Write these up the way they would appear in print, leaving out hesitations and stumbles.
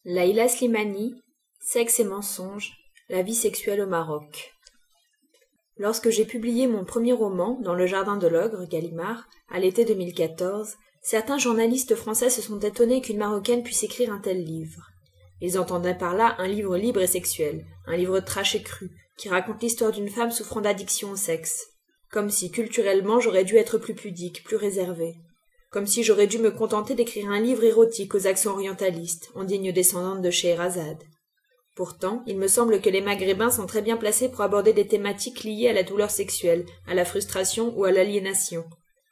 Laïla Slimani, Sexe et mensonges, la vie sexuelle au Maroc. Lorsque j'ai publié mon premier roman, Dans le jardin de l'ogre, Gallimard, à l'été 2014, certains journalistes français se sont étonnés qu'une Marocaine puisse écrire un tel livre. Ils entendaient par là un livre libre et sexuel, un livre trash et cru, qui raconte l'histoire d'une femme souffrant d'addiction au sexe. Comme si, culturellement, j'aurais dû être plus pudique, plus réservée. Comme si j'aurais dû me contenter d'écrire un livre érotique aux accents orientalistes, en digne descendante de Scheherazade. Pourtant, il me semble que les Maghrébins sont très bien placés pour aborder des thématiques liées à la douleur sexuelle, à la frustration ou à l'aliénation.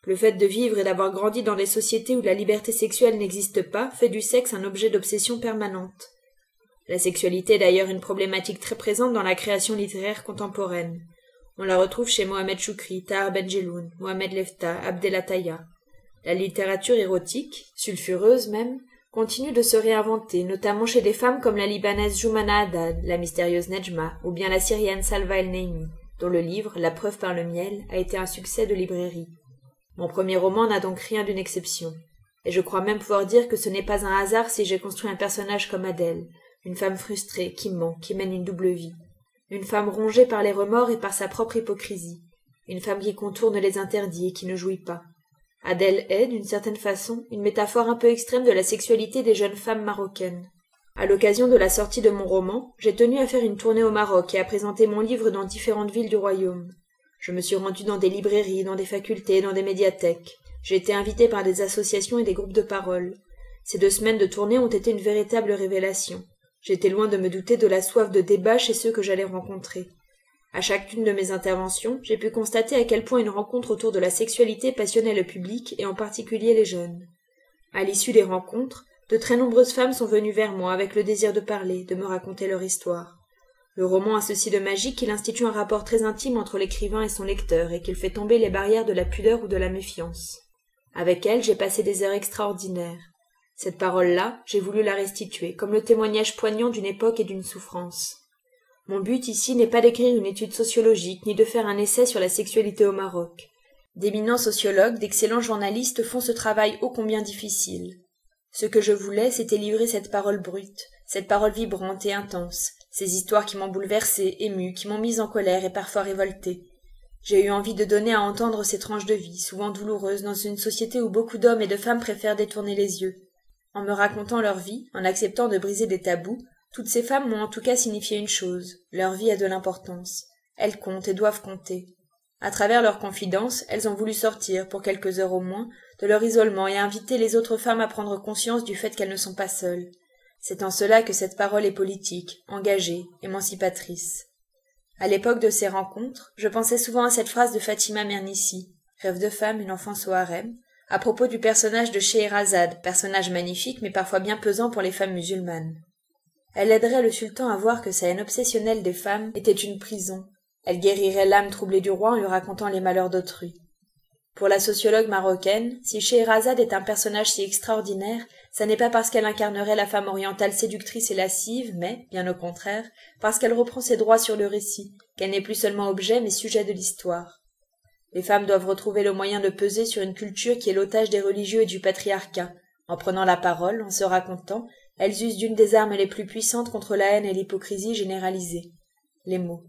Le fait de vivre et d'avoir grandi dans des sociétés où la liberté sexuelle n'existe pas fait du sexe un objet d'obsession permanente. La sexualité est d'ailleurs une problématique très présente dans la création littéraire contemporaine. On la retrouve chez Mohamed Choukri, Tahar Benjeloun, Mohamed Lefta, Abdel Ataya. La littérature érotique, sulfureuse même, continue de se réinventer, notamment chez des femmes comme la libanaise Joumana Haddad, la mystérieuse Nejma, ou bien la syrienne Salva El-Neimi, dont le livre, La preuve par le miel, a été un succès de librairie. Mon premier roman n'a donc rien d'une exception. Et je crois même pouvoir dire que ce n'est pas un hasard si j'ai construit un personnage comme Adèle, une femme frustrée, qui ment, qui mène une double vie. Une femme rongée par les remords et par sa propre hypocrisie. Une femme qui contourne les interdits et qui ne jouit pas. Adèle est, d'une certaine façon, une métaphore un peu extrême de la sexualité des jeunes femmes marocaines. À l'occasion de la sortie de mon roman, j'ai tenu à faire une tournée au Maroc et à présenter mon livre dans différentes villes du royaume. Je me suis rendue dans des librairies, dans des facultés, dans des médiathèques. J'ai été invitée par des associations et des groupes de parole. Ces 2 semaines de tournée ont été une véritable révélation. J'étais loin de me douter de la soif de débat chez ceux que j'allais rencontrer. À chacune de mes interventions, j'ai pu constater à quel point une rencontre autour de la sexualité passionnait le public et en particulier les jeunes. À l'issue des rencontres, de très nombreuses femmes sont venues vers moi avec le désir de parler, de me raconter leur histoire. Le roman a ceci de magique qu'il institue un rapport très intime entre l'écrivain et son lecteur et qu'il fait tomber les barrières de la pudeur ou de la méfiance. Avec elle, j'ai passé des heures extraordinaires. Cette parole-là, j'ai voulu la restituer, comme le témoignage poignant d'une époque et d'une souffrance. Mon but ici n'est pas d'écrire une étude sociologique, ni de faire un essai sur la sexualité au Maroc. D'éminents sociologues, d'excellents journalistes font ce travail ô combien difficile. Ce que je voulais, c'était livrer cette parole brute, cette parole vibrante et intense, ces histoires qui m'ont bouleversée, émue, qui m'ont mise en colère et parfois révoltée. J'ai eu envie de donner à entendre ces tranches de vie, souvent douloureuses, dans une société où beaucoup d'hommes et de femmes préfèrent détourner les yeux. En me racontant leur vie, en acceptant de briser des tabous, toutes ces femmes m'ont en tout cas signifié une chose, leur vie a de l'importance. Elles comptent et doivent compter. À travers leurs confidences, elles ont voulu sortir, pour quelques heures au moins, de leur isolement et inviter les autres femmes à prendre conscience du fait qu'elles ne sont pas seules. C'est en cela que cette parole est politique, engagée, émancipatrice. À l'époque de ces rencontres, je pensais souvent à cette phrase de Fatima Mernissi, rêve de femme, une enfance au harem, à propos du personnage de Scheherazade, personnage magnifique mais parfois bien pesant pour les femmes musulmanes. Elle aiderait le sultan à voir que sa haine obsessionnelle des femmes était une prison. Elle guérirait l'âme troublée du roi en lui racontant les malheurs d'autrui. Pour la sociologue marocaine, si Scheherazade est un personnage si extraordinaire, ça n'est pas parce qu'elle incarnerait la femme orientale séductrice et lascive, mais, bien au contraire, parce qu'elle reprend ses droits sur le récit, qu'elle n'est plus seulement objet mais sujet de l'histoire. Les femmes doivent retrouver le moyen de peser sur une culture qui est l'otage des religieux et du patriarcat. En prenant la parole, en se racontant, elles usent d'une des armes les plus puissantes contre la haine et l'hypocrisie généralisée, les mots.